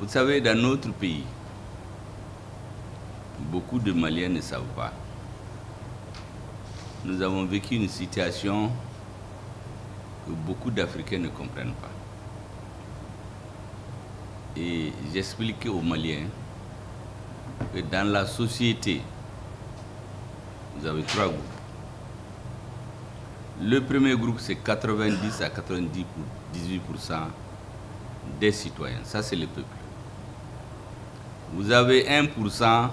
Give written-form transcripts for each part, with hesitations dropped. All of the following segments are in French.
Vous savez, dans notre pays, beaucoup de Maliens ne savent pas. Nous avons vécu une situation que beaucoup d'Africains ne comprennent pas. Et j'expliquais aux Maliens que dans la société, vous avez 3 groupes. Le premier groupe, c'est 90 à 98% des citoyens. Ça, c'est le peuple. Vous avez 1%, ça,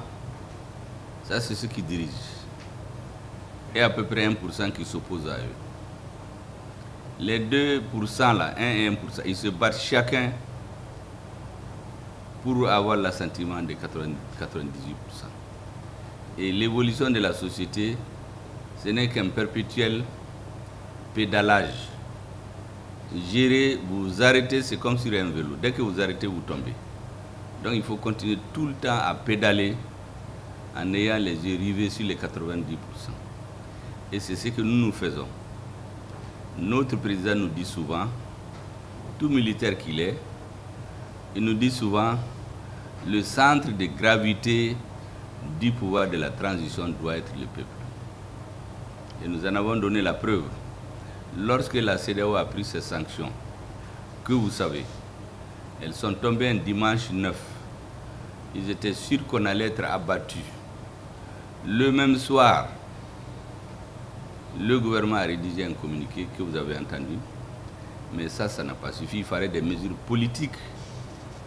c'est ceux qui dirigent. Et à peu près 1% qui s'opposent à eux. Les 2% là, 1 et 1%, ils se battent chacun pour avoir l'assentiment de 98%. Et l'évolution de la société, ce n'est qu'un perpétuel pédalage. Gérer, vous arrêtez, c'est comme sur un vélo. Dès que vous arrêtez, vous tombez. Donc il faut continuer tout le temps à pédaler en ayant les yeux rivés sur les 90%. Et c'est ce que nous faisons. Notre président nous dit souvent, tout militaire qu'il est, il nous dit souvent, le centre de gravité du pouvoir de la transition doit être le peuple. Et nous en avons donné la preuve. Lorsque la CEDEAO a pris ses sanctions, que vous savez, elles sont tombées un dimanche 9. Ils étaient sûrs qu'on allait être abattus. Le même soir, le gouvernement a rédigé un communiqué que vous avez entendu. Mais ça n'a pas suffi. Il fallait des mesures politiques.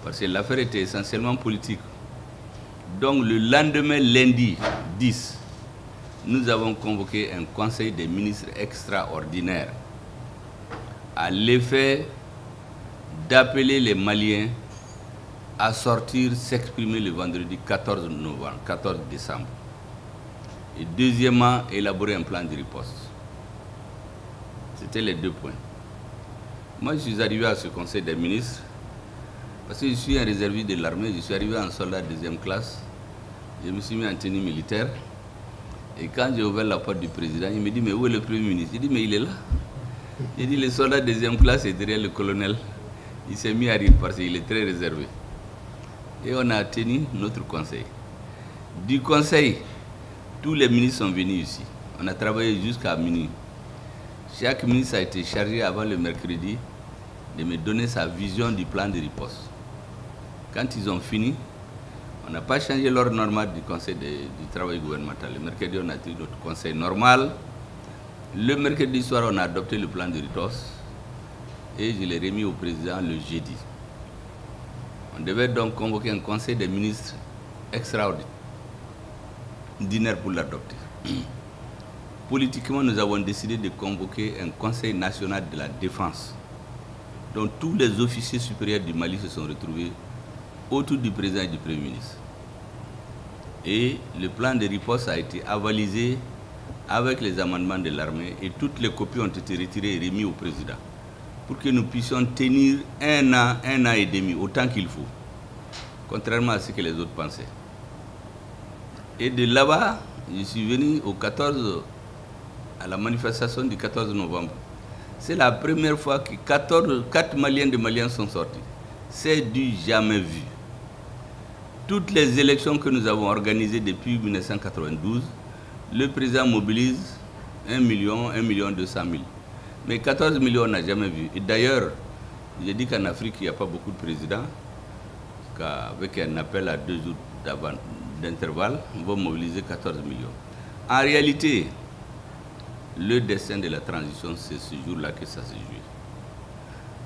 Parce que l'affaire était essentiellement politique. Donc le lendemain, lundi 10, nous avons convoqué un conseil des ministres extraordinaire à l'effet d'appeler les Maliens à sortir, s'exprimer le vendredi 14 décembre. Et deuxièmement, élaborer un plan de riposte. C'était les 2 points. Moi, je suis arrivé à ce conseil des ministres parce que je suis un réserviste de l'armée, je suis arrivé en soldat de 2e classe, je me suis mis en tenue militaire. Et quand j'ai ouvert la porte du président, il me dit, mais où est le Premier ministre? Il dit, mais il est là. Il dit, le soldat de 2e classe est derrière le colonel. Il s'est mis à rire parce qu'il est très réservé. Et on a tenu notre conseil. Du conseil, tous les ministres sont venus ici. On a travaillé jusqu'à minuit. Chaque ministre a été chargé avant le mercredi de me donner sa vision du plan de riposte. Quand ils ont fini, on n'a pas changé l'ordre normal du conseil du travail gouvernemental. Le mercredi, on a tenu notre conseil normal. Le mercredi soir, on a adopté le plan de riposte et je l'ai remis au président le jeudi. On devait donc convoquer un conseil des ministres extraordinaire pour l'adopter. Politiquement, nous avons décidé de convoquer un conseil national de la défense, dont tous les officiers supérieurs du Mali se sont retrouvés autour du président et du Premier ministre. Et le plan de riposte a été avalisé avec les amendements de l'armée et toutes les copies ont été retirées et remises au président pour que nous puissions tenir 1 an et demi, autant qu'il faut, contrairement à ce que les autres pensaient. Et de là-bas, je suis venu à la manifestation du 14 novembre. C'est la première fois que 4 Maliens de Maliens sont sortis. C'est du jamais vu. Toutes les élections que nous avons organisées depuis 1992, le président mobilise 1 million, 200 000. Mais 14 millions, on n'a jamais vu. Et d'ailleurs, j'ai dit qu'en Afrique, il n'y a pas beaucoup de présidents, qu'avec un appel à 2 jours d'intervalle, on va mobiliser 14 millions. En réalité, le destin de la transition, c'est ce jour-là que ça se joue.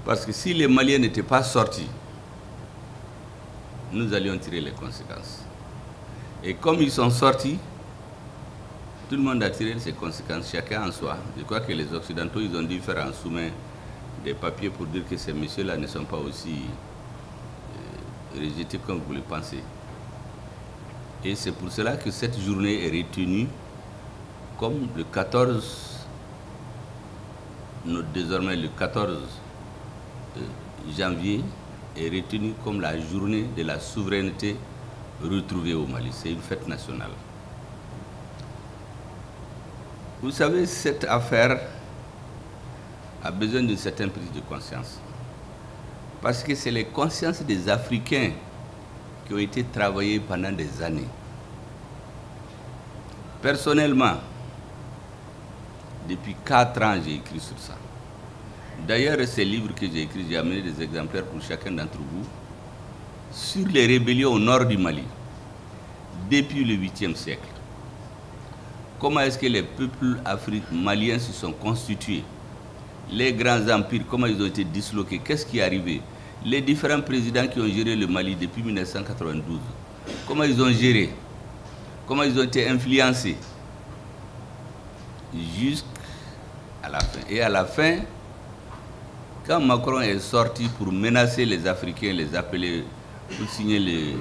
Parce que si les Maliens n'étaient pas sortis, nous allions tirer les conséquences. Et comme ils sont sortis, tout le monde a tiré ses conséquences, chacun en soi. Je crois que les Occidentaux, ils ont dû faire en sous-main des papiers pour dire que ces messieurs-là ne sont pas aussi rejetés comme vous le pensez. Et c'est pour cela que cette journée est retenue comme le 14, désormais le 14 janvier, est retenu comme la journée de la souveraineté retrouvée au Mali. C'est une fête nationale. Vous savez, cette affaire a besoin d'une certaine prise de conscience. Parce que c'est les consciences des Africains qui ont été travaillés pendant des années. Personnellement, depuis 4 ans, j'ai écrit sur ça. D'ailleurs, ces livres que j'ai écrits, j'ai amené des exemplaires pour chacun d'entre vous, sur les rébellions au nord du Mali, depuis le 8e siècle. Comment est-ce que les peuples maliens se sont constitués? Les grands empires, comment ils ont été disloqués? Qu'est-ce qui est arrivé? Les différents présidents qui ont géré le Mali depuis 1992, comment ils ont géré? Comment ils ont été influencés? Jusqu'à la fin. Et à la fin, quand Macron est sorti pour menacer les Africains, les appeler pour signer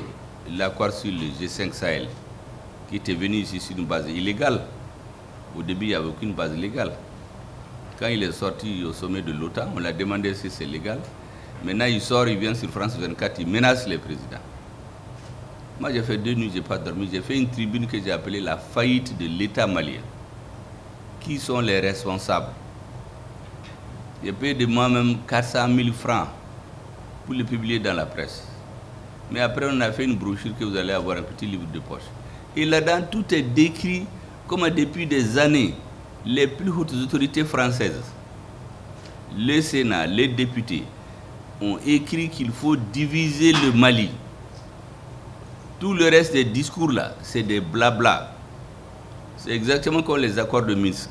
l'accord sur le G5 Sahel, qui était venu ici sur une base illégale. Au début, il n'y avait aucune base légale. Quand il est sorti au sommet de l'OTAN, on l'a demandé si c'est légal. Maintenant, il sort, il vient sur France 24, il menace les présidents. Moi, j'ai fait 2 nuits, je n'ai pas dormi. J'ai fait une tribune que j'ai appelée la faillite de l'État malien. Qui sont les responsables? J'ai payé de moi-même 400 000 francs pour le publier dans la presse. Mais après, on a fait une brochure que vous allez avoir, un petit livre de poche. Et là-dedans, tout est décrit comme depuis des années, les plus hautes autorités françaises, le Sénat, les députés, ont écrit qu'il faut diviser le Mali. Tout le reste des discours là, c'est des blabla. C'est exactement comme les accords de Minsk.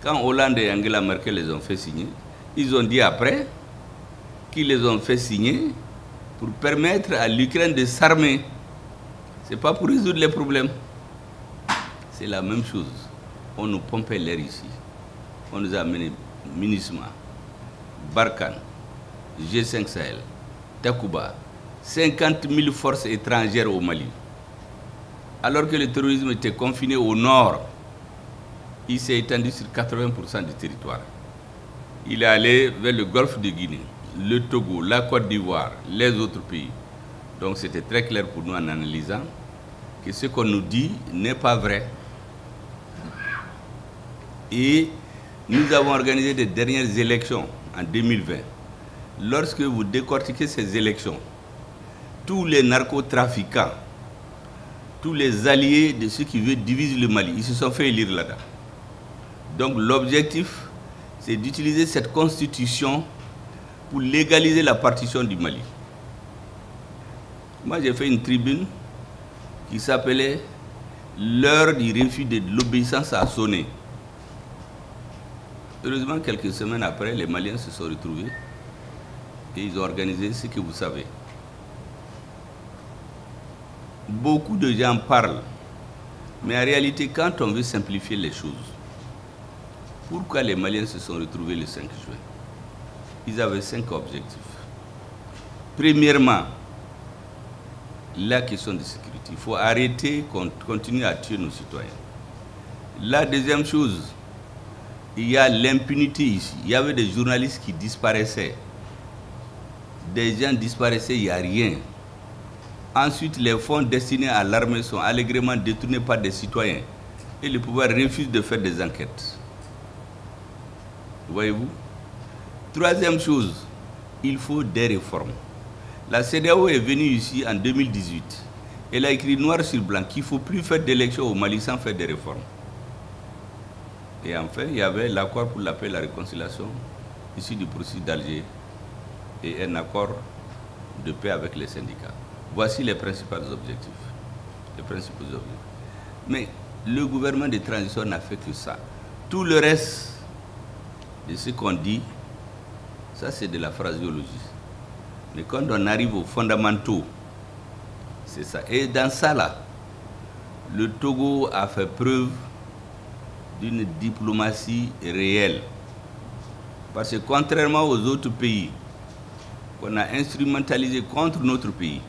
Quand Hollande et Angela Merkel les ont fait signer, ils ont dit après qu'ils les ont fait signer pour permettre à l'Ukraine de s'armer. Ce n'est pas pour résoudre les problèmes. C'est la même chose. On nous pompait l'air ici. On nous a amené MINUSMA, Barkhane, G5 Sahel, Takuba, 50 000 forces étrangères au Mali. Alors que le terrorisme était confiné au nord, il s'est étendu sur 80% du territoire. Il est allé vers le golfe de Guinée, le Togo, la Côte d'Ivoire, les autres pays. Donc c'était très clair pour nous en analysant que ce qu'on nous dit n'est pas vrai. Et nous avons organisé des dernières élections en 2020. Lorsque vous décortiquez ces élections, tous les narcotrafiquants, tous les alliés de ceux qui veulent diviser le Mali, ils se sont fait élire là-dedans. Donc l'objectif, c'est d'utiliser cette constitution pour légaliser la partition du Mali. Moi, j'ai fait une tribune qui s'appelait « L'heure du refus de l'obéissance a sonné ». Heureusement, quelques semaines après, les Maliens se sont retrouvés et ils ont organisé ce que vous savez. Beaucoup de gens parlent, mais en réalité, quand on veut simplifier les choses, pourquoi les Maliens se sont retrouvés le 5 juin? Ils avaient 5 objectifs. Premièrement, la question de sécurité. Il faut arrêter qu'on continue à tuer nos citoyens. La deuxième chose, il y a l'impunité ici. Il y avait des journalistes qui disparaissaient. Des gens disparaissaient, il n'y a rien. Ensuite, les fonds destinés à l'armée sont allègrement détournés par des citoyens. Et le pouvoir refuse de faire des enquêtes. Voyez-vous? Troisième chose, il faut des réformes. La CEDEAO est venue ici en 2018. Elle a écrit noir sur blanc qu'il ne faut plus faire d'élections au Mali sans faire des réformes. Et enfin, il y avait l'accord pour la paix et la réconciliation, issu du processus d'Alger, et un accord de paix avec les syndicats. Voici les principaux objectifs. Mais le gouvernement de transition n'a fait que ça. Tout le reste de ce qu'on dit, ça c'est de la phraséologie. Mais quand on arrive aux fondamentaux, c'est ça. Et dans ça là, le Togo a fait preuve d'une diplomatie réelle. Parce que contrairement aux autres pays qu'on a instrumentalisé contre notre pays,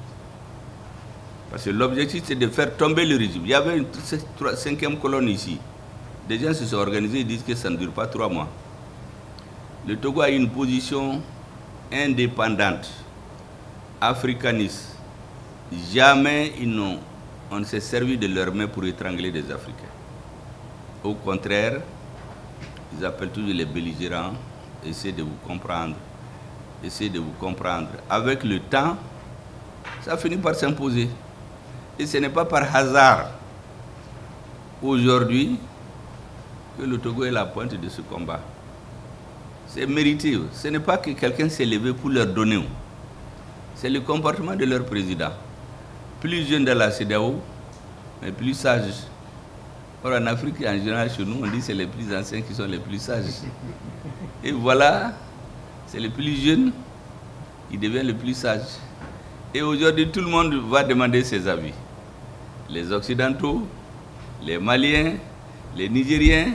parce que l'objectif c'est de faire tomber le régime. Il y avait une 5e colonne ici. Des gens se sont organisés et disent que ça ne dure pas 3 mois. Le Togo a une position indépendante, africaniste. Jamais on ne s'est servi de leurs mains pour étrangler des Africains. Au contraire, ils appellent toujours les belligérants, essayez de vous comprendre, essayez de vous comprendre. Avec le temps, ça finit par s'imposer. Et ce n'est pas par hasard aujourd'hui que le Togo est la pointe de ce combat. C'est mérité. Ce n'est pas que quelqu'un s'est levé pour leur donner. C'est le comportement de leur président. Plus jeune dans la CEDEAO, mais plus sage. Or, en Afrique, en général, chez nous, on dit que c'est les plus anciens qui sont les plus sages. Et voilà, c'est le plus jeune qui devient le plus sage. Et aujourd'hui, tout le monde va demander ses avis. Les Occidentaux, les Maliens, les Nigériens.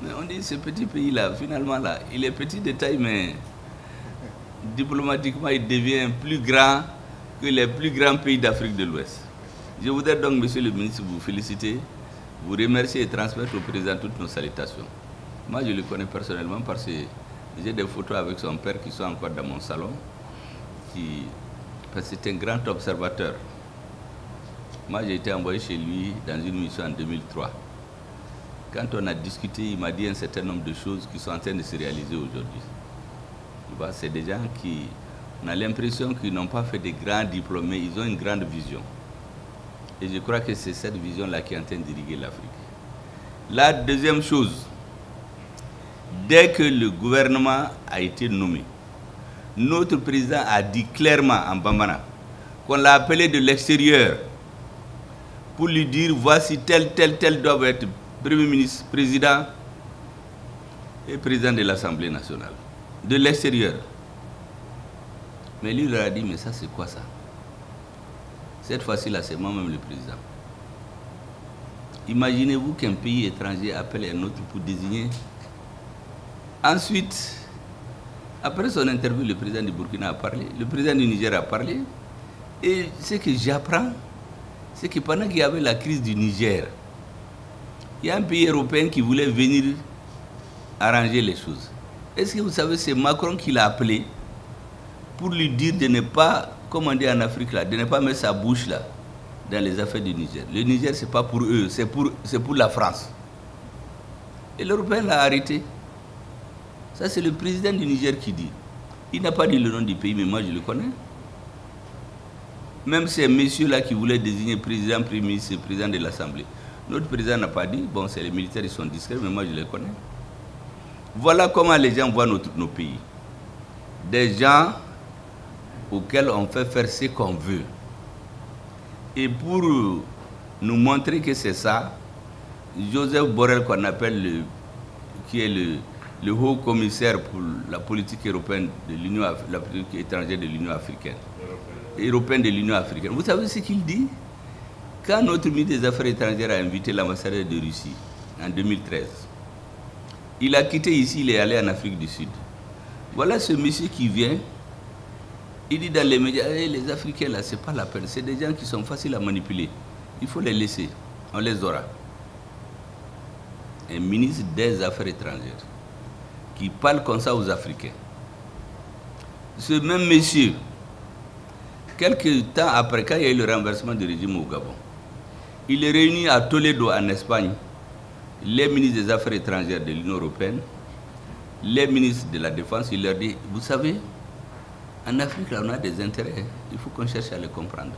Mais on dit ce petit pays-là, finalement, là, il est petit de taille, mais diplomatiquement, il devient plus grand que les plus grands pays d'Afrique de l'Ouest. Je voudrais donc, monsieur le ministre, vous féliciter, vous remercier et transmettre au président toutes nos salutations. Moi, je le connais personnellement parce que j'ai des photos avec son père qui sont encore dans mon salon, parce que c'est un grand observateur. Moi, j'ai été envoyé chez lui dans une mission en 2003. Quand on a discuté, il m'a dit un certain nombre de choses qui sont en train de se réaliser aujourd'hui. C'est des gens qui, on a l'impression qu'ils n'ont pas fait de grands diplômés, ils ont une grande vision. Et je crois que c'est cette vision-là qui est en train d'irriguer l'Afrique. La deuxième chose, dès que le gouvernement a été nommé, notre président a dit clairement en Bambara qu'on l'a appelé de l'extérieur pour lui dire voici tel doivent être Premier ministre, président et président de l'Assemblée nationale. De l'extérieur. Mais lui, il leur a dit, mais ça c'est quoi ça? Cette fois-ci-là, c'est moi-même le président. Imaginez-vous qu'un pays étranger appelle un autre pour désigner. Ensuite, après son interview, le président du Burkina a parlé, le président du Niger a parlé. Et ce que j'apprends, c'est que pendant qu'il y avait la crise du Niger, il y a un pays européen qui voulait venir arranger les choses. Est-ce que vous savez, c'est Macron qui l'a appelé pour lui dire de ne pas, comme on dit en Afrique, là, de ne pas mettre sa bouche là, dans les affaires du Niger. Le Niger, ce n'est pas pour eux, c'est pour la France. Et l'Européen l'a arrêté. Ça, c'est le président du Niger qui dit. Il n'a pas dit le nom du pays, mais moi, je le connais. Même ces messieurs-là qui voulaient désigner président, premier ministre et président de l'Assemblée. Notre président n'a pas dit, bon, c'est les militaires, ils sont discrets, mais moi, je les connais. Voilà comment les gens voient nos pays. Des gens auxquels on fait faire ce qu'on veut. Et pour nous montrer que c'est ça, Joseph Borrell, qu'on appelle qui est le haut commissaire pour la politique européenne de l'Union, la politique étrangère de l'Union africaine, européenne de l'Union africaine. Vous savez ce qu'il dit? Quand notre ministre des Affaires étrangères a invité l'ambassadeur de Russie en 2013, il a quitté ici, il est allé en Afrique du Sud. Voilà ce monsieur qui vient, il dit dans les médias, les Africains là, c'est pas la peine, c'est des gens qui sont faciles à manipuler. Il faut les laisser, on les aura. Un ministre des Affaires étrangères qui parle comme ça aux Africains. Ce même monsieur, quelques temps après, quand il y a eu le renversement du régime au Gabon, il est réuni à Toledo, en Espagne, les ministres des Affaires étrangères de l'Union européenne, les ministres de la Défense. Il leur dit, vous savez, en Afrique, là, on a des intérêts, il faut qu'on cherche à les comprendre.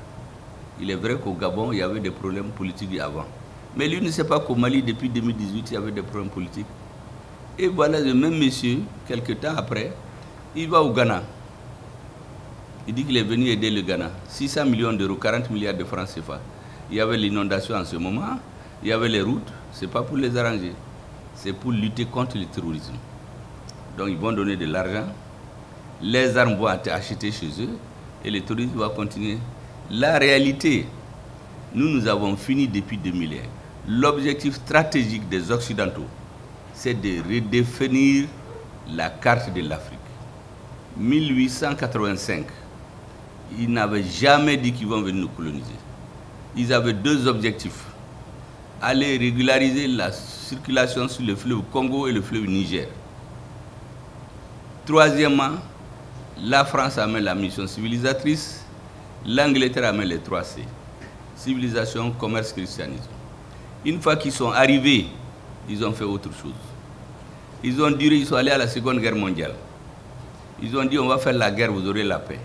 Il est vrai qu'au Gabon, il y avait des problèmes politiques avant. Mais lui ne sait pas qu'au Mali, depuis 2018, il y avait des problèmes politiques. Et voilà, le même monsieur, quelques temps après, il va au Ghana. Il dit qu'il est venu aider le Ghana. 600 millions d'euros, 40 milliards de francs CFA. Il y avait l'inondation en ce moment, il y avait les routes. Ce n'est pas pour les arranger, c'est pour lutter contre le terrorisme. Donc ils vont donner de l'argent, les armes vont être achetées chez eux et le terrorisme va continuer. La réalité, nous avons fini depuis 2001. L'objectif stratégique des Occidentaux, c'est de redéfinir la carte de l'Afrique. 1885, ils n'avaient jamais dit qu'ils vont venir nous coloniser. Ils avaient deux objectifs. Aller régulariser la circulation sur le fleuve Congo et le fleuve Niger. Troisièmement, la France amène la mission civilisatrice, l'Angleterre amène les 3C. Civilisation, commerce, christianisme. Une fois qu'ils sont arrivés, ils ont fait autre chose. Ils ont duré, ils sont allés à la Seconde Guerre mondiale. Ils ont dit, on va faire la guerre, vous aurez la paix.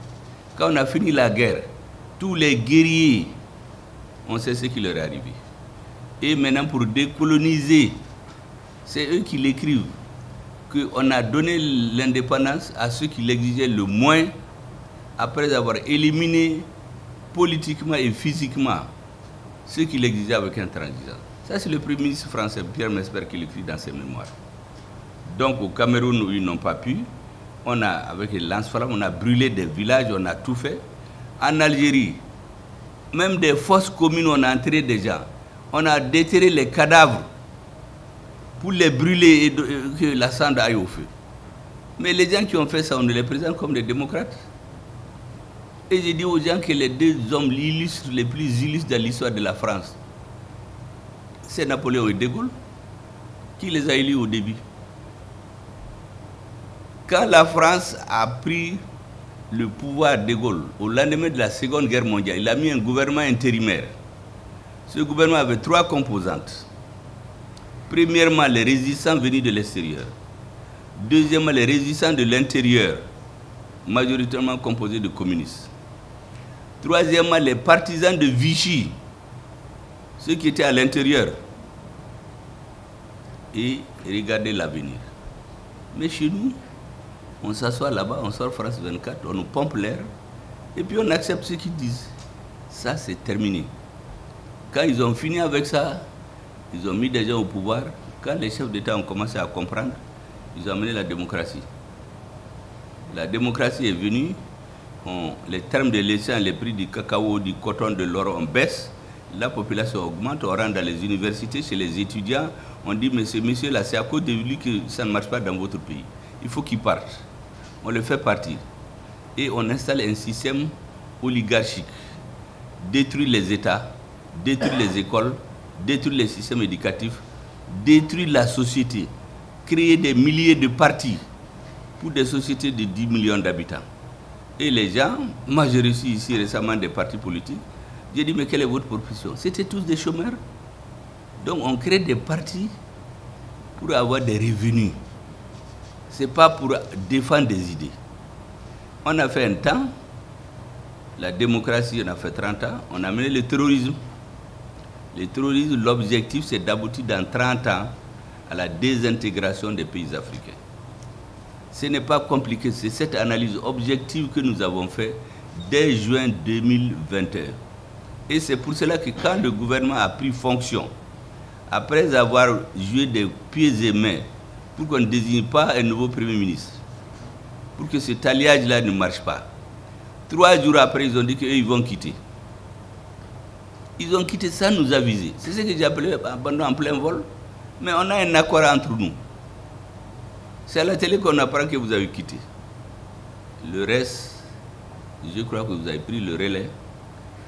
Quand on a fini la guerre, tous les guerriers, on sait ce qui leur est arrivé. Et maintenant, pour décoloniser, c'est eux qui l'écrivent, qu'on a donné l'indépendance à ceux qui l'exigeaient le moins, après avoir éliminé politiquement et physiquement ceux qui l'exigeaient avec intransigeance. Ça, c'est le Premier ministre français, Pierre Mesmer, qui l'écrit dans ses mémoires. Donc, au Cameroun, où ils n'ont pas pu, on a, avec les lance-flammes, on a brûlé des villages, on a tout fait. En Algérie, même des fosses communes, on a enterré des gens. On a déterré les cadavres pour les brûler et que la cendre aille au feu. Mais les gens qui ont fait ça, on les présente comme des démocrates. Et j'ai dit aux gens que les deux hommes illustres, les plus illustres de l'histoire de la France, c'est Napoléon et De Gaulle, qui les a élus au début. Quand la France a pris le pouvoir de Gaulle, au lendemain de la Seconde Guerre mondiale, il a mis un gouvernement intérimaire. Ce gouvernement avait 3 composantes. Premièrement, les résistants venus de l'extérieur. Deuxièmement, les résistants de l'intérieur, majoritairement composés de communistes. Troisièmement, les partisans de Vichy, ceux qui étaient à l'intérieur. Et regardez l'avenir. Mais chez nous, on s'assoit là-bas, on sort France 24, on nous pompe l'air, et puis on accepte ce qu'ils disent. Ça, c'est terminé. Quand ils ont fini avec ça, ils ont mis des gens au pouvoir. Quand les chefs d'État ont commencé à comprendre, ils ont amené la démocratie. La démocratie est venue, les termes de l'essence, les prix du cacao, du coton, de l'or, on baisse, la population augmente, on rentre dans les universités, chez les étudiants, on dit, mais ce monsieur-là, c'est à cause de lui que ça ne marche pas dans votre pays. Il faut qu'il parte. On le fait partir. Et on installe un système oligarchique. Détruire les États, détruire les écoles, détruire les systèmes éducatifs, détruire la société, créer des milliers de partis pour des sociétés de 10 millions d'habitants. Et les gens, moi j'ai reçu ici récemment des partis politiques, j'ai dit, mais quelle est votre profession? C'était tous des chômeurs. Donc on crée des partis pour avoir des revenus. Ce n'est pas pour défendre des idées. On a fait un temps, la démocratie, on a fait 30 ans, on a mené le terrorisme. Le terrorisme, l'objectif, c'est d'aboutir dans 30 ans à la désintégration des pays africains. Ce n'est pas compliqué, c'est cette analyse objective que nous avons faite dès juin 2021. Et c'est pour cela que quand le gouvernement a pris fonction, après avoir joué des pieds et mains, pour qu'on ne désigne pas un nouveau Premier ministre, pour que cet alliage-là ne marche pas. 3 jours après, ils ont dit qu'ils vont quitter. Ils ont quitté sans nous aviser. C'est ce que j'ai appelé abandon en plein vol. Mais on a un accord entre nous. C'est à la télé qu'on apprend que vous avez quitté. Le reste, je crois que vous avez pris le relais.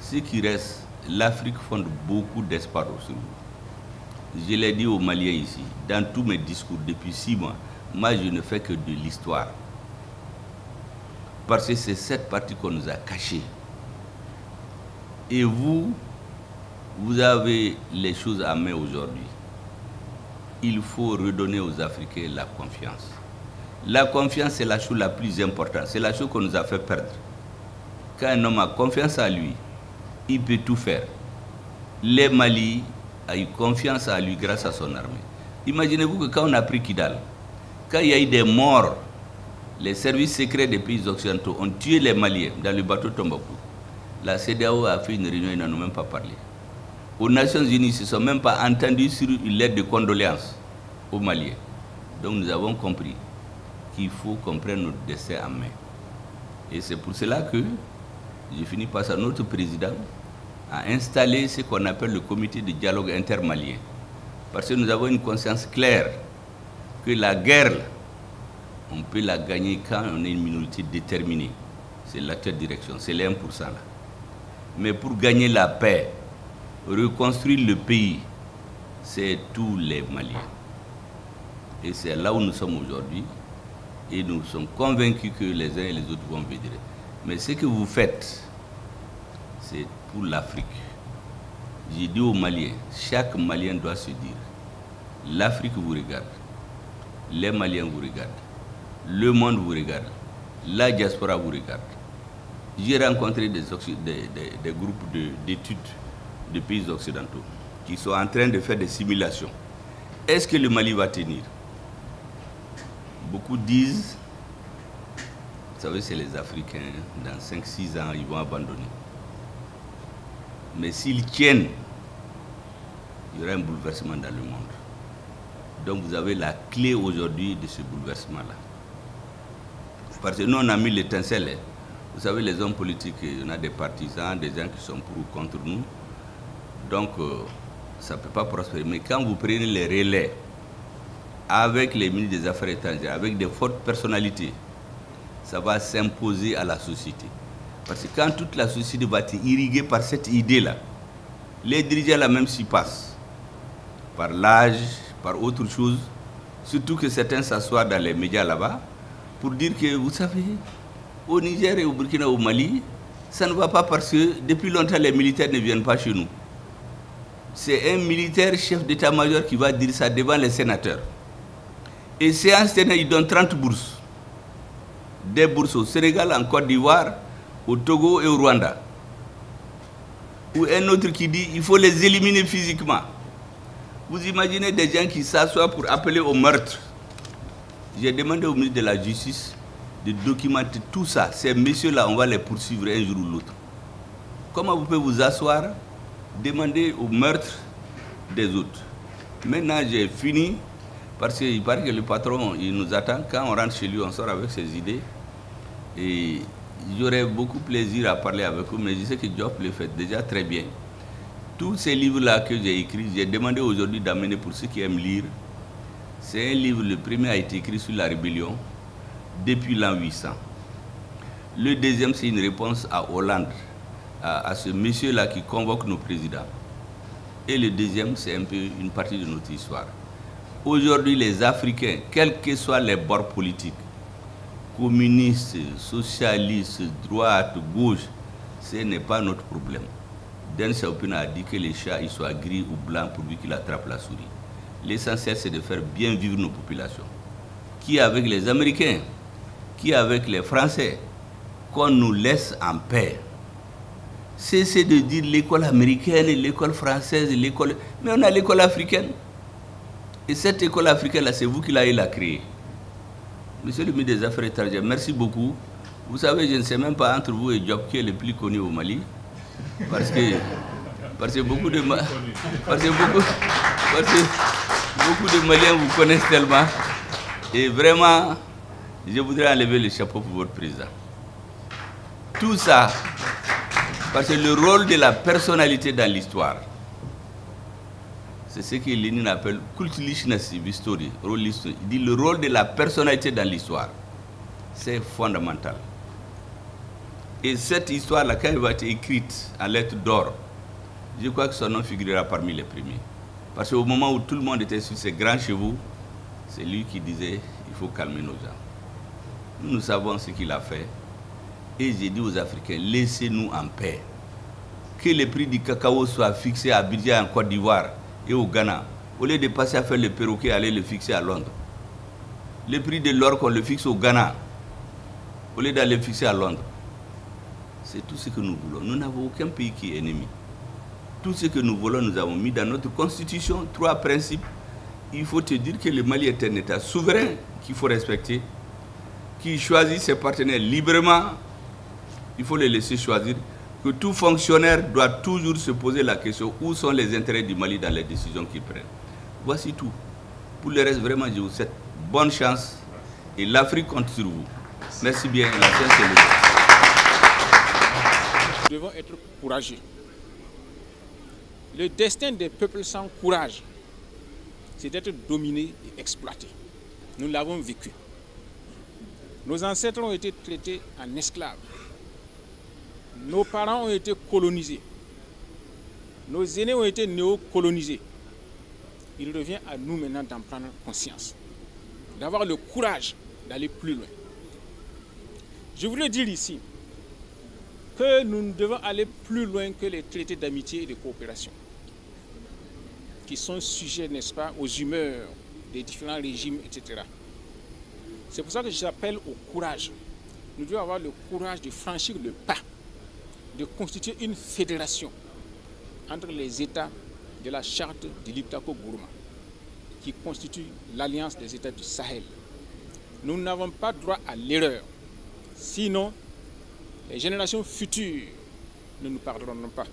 Ce qui reste, l'Afrique fonde beaucoup d'espoir sur vous. Je l'ai dit aux Maliens ici, dans tous mes discours depuis 6 mois, moi je ne fais que de l'histoire. Parce que c'est cette partie qu'on nous a cachée. Et vous avez les choses à main aujourd'hui. Il faut redonner aux Africains la confiance. La confiance, c'est la chose la plus importante. C'est la chose qu'on nous a fait perdre. Quand un homme a confiance en lui, il peut tout faire. Les Mali a eu confiance en lui grâce à son armée. Imaginez-vous que quand on a pris Kidal, quand il y a eu des morts, les services secrets des pays occidentaux ont tué les Maliens dans le bateau Tombouctou. La CEDEAO a fait une réunion, ils n'en ont même pas parlé. Aux Nations Unies, ils ne se sont même pas entendus sur une lettre de condoléances aux Maliens. Donc nous avons compris qu'il faut qu'on prenne notre destin en main. Et c'est pour cela que j'ai fini par ça, notre président a installé ce qu'on appelle le comité de dialogue intermalien. Parce que nous avons une conscience claire que la guerre, on peut la gagner quand on est une minorité déterminée. C'est l'actuelle direction, c'est les 1% là. Mais pour gagner la paix, reconstruire le pays, c'est tous les Maliens. Et c'est là où nous sommes aujourd'hui. Et nous sommes convaincus que les uns et les autres vont venir. Mais ce que vous faites, c'est pour l'Afrique. J'ai dit aux Maliens, chaque Malien doit se dire, l'Afrique vous regarde, les Maliens vous regardent, le monde vous regarde, la diaspora vous regarde. j'ai rencontré des groupes d'études de pays occidentaux qui sont en train de faire des simulations. Est-ce que le Mali va tenir? Beaucoup disent, vous savez, c'est les Africains, dans 5-6 ans, ils vont abandonner. Mais s'ils tiennent, il y aura un bouleversement dans le monde. Donc vous avez la clé aujourd'hui de ce bouleversement-là. Parce que nous, on a mis l'étincelle. Vous savez, les hommes politiques, on a des partisans, des gens qui sont pour ou contre nous. Donc, ça ne peut pas prospérer. Mais quand vous prenez les relais avec les ministres des Affaires étrangères, avec des fortes personnalités, ça va s'imposer à la société. Parce que quand toute la société va être irriguée par cette idée-là, les dirigeants là même s'y passent, par l'âge, par autre chose, surtout que certains s'assoient dans les médias là-bas, pour dire que, vous savez, au Niger et au Burkina, au Mali, ça ne va pas parce que depuis longtemps les militaires ne viennent pas chez nous. C'est un militaire chef d'état-major qui va dire ça devant les sénateurs. Et séance tenue, il donne 30 bourses. Des bourses au Sénégal, en Côte d'Ivoire, au Togo et au Rwanda. Ou un autre qui dit il faut les éliminer physiquement. Vous imaginez des gens qui s'assoient pour appeler au meurtre. J'ai demandé au ministre de la Justice de documenter tout ça. Ces messieurs-là, on va les poursuivre un jour ou l'autre. Comment vous pouvez vous asseoir, demander au meurtre des autres? Maintenant, j'ai fini, parce qu'il paraît que le patron, il nous attend. Quand on rentre chez lui, on sort avec ses idées. Et j'aurais beaucoup plaisir à parler avec vous, mais je sais que Diop le fait déjà très bien. Tous ces livres-là que j'ai écrits, j'ai demandé aujourd'hui d'amener pour ceux qui aiment lire. C'est un livre, le premier a été écrit sur la rébellion depuis l'an 800. Le deuxième, c'est une réponse à Hollande, à ce monsieur-là qui convoque nos présidents. Et le deuxième, c'est un peu une partie de notre histoire. Aujourd'hui, les Africains, quels que soient les bords politiques, communistes, socialistes, droite, gauche, ce n'est pas notre problème. Deng Xiaoping a dit que les chats ils soient gris ou blancs pourvu qu'il attrape la souris. L'essentiel, c'est de faire bien vivre nos populations. Qui avec les Américains, qui avec les Français, qu'on nous laisse en paix. Cessez de dire l'école américaine, l'école française, l'école... Mais on a l'école africaine. Et cette école africaine-là, c'est vous qui l'avez créée. Monsieur le ministre des Affaires étrangères, merci beaucoup. Vous savez, je ne sais même pas entre vous et Diop qui est le plus connu au Mali. Parce que beaucoup de Maliens vous connaissent tellement. Et vraiment, je voudrais enlever le chapeau pour votre président. Tout ça, parce que le rôle de la personnalité dans l'histoire, c'est ce que Lénine appelle Kulturlichkeit History. Il dit le rôle de la personnalité dans l'histoire, c'est fondamental. Et cette histoire-là, quand elle va être écrite en lettres d'or, je crois que son nom figurera parmi les premiers. Parce qu'au moment où tout le monde était sur ses grands chevaux, c'est lui qui disait il faut calmer nos gens. Nous savons ce qu'il a fait. Et j'ai dit aux Africains, laissez-nous en paix. Que le prix du cacao soit fixé à Abidjan, en Côte d'Ivoire et au Ghana, au lieu de passer à faire le perroquet, aller le fixer à Londres. Le prix de l'or qu'on le fixe au Ghana, au lieu d'aller le fixer à Londres. C'est tout ce que nous voulons. Nous n'avons aucun pays qui est ennemi. Tout ce que nous voulons, nous avons mis dans notre constitution 3 principes. Il faut te dire que le Mali est un État souverain qu'il faut respecter, qui choisit ses partenaires librement. Il faut les laisser choisir. Que tout fonctionnaire doit toujours se poser la question où sont les intérêts du Mali dans les décisions qu'il prend. Voici tout. Pour le reste, vraiment, je vous souhaite bonne chance et l'Afrique compte sur vous. Merci bien. La séance est levée. Nous devons être courageux. Le destin des peuples sans courage, c'est d'être dominés et exploités. Nous l'avons vécu. Nos ancêtres ont été traités en esclaves. Nos parents ont été colonisés. Nos aînés ont été néocolonisés. Il revient à nous maintenant d'en prendre conscience, d'avoir le courage d'aller plus loin. Je voulais dire ici que nous devons aller plus loin que les traités d'amitié et de coopération, qui sont sujets, n'est-ce pas, aux humeurs des différents régimes, etc. C'est pour ça que j'appelle au courage. Nous devons avoir le courage de franchir le pas de constituer une fédération entre les États de la charte de l'Iptako-Gourma, qui constitue l'alliance des États du Sahel. Nous n'avons pas droit à l'erreur, sinon les générations futures ne nous pardonneront pas.